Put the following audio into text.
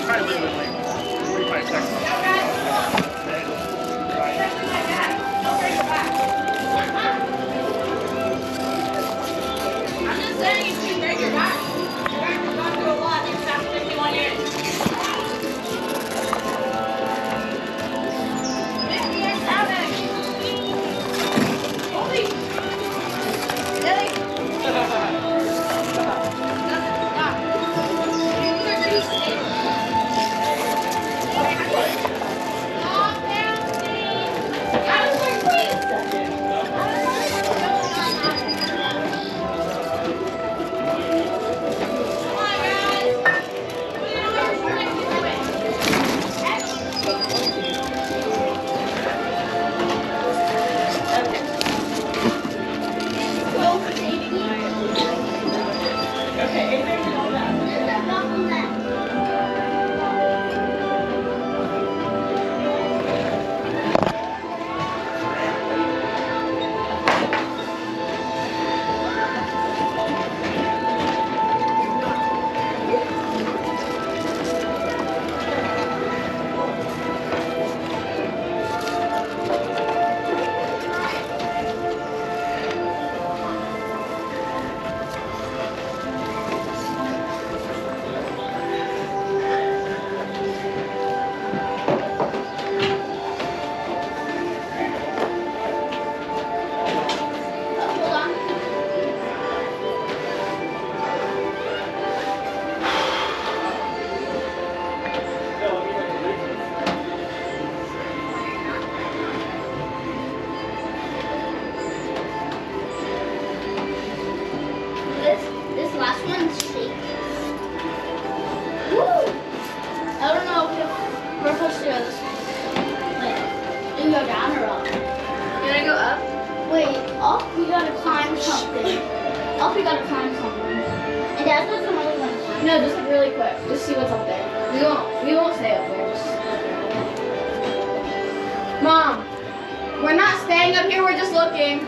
Try to live with like 45 seconds. I'm just saying you should break your back. Your back has gone through a lot in the past 51 years. 50 years having. Holy. Really? Doesn't stop. These are pretty stable. Calm down, Steve. I was like, wait a second. I don't know what's going on. Come on, guys. We don't have to like do This last one's shake. Woo! I don't know if we're supposed to go this way. Like, do you go down or up? You wanna go up? Wait, up we gotta climb something. Up we gotta climb something. And that's what some other ones do. No, just really quick. Just see what's up there. We won't stay up there. Just Mom, we're not staying up here. We're just looking.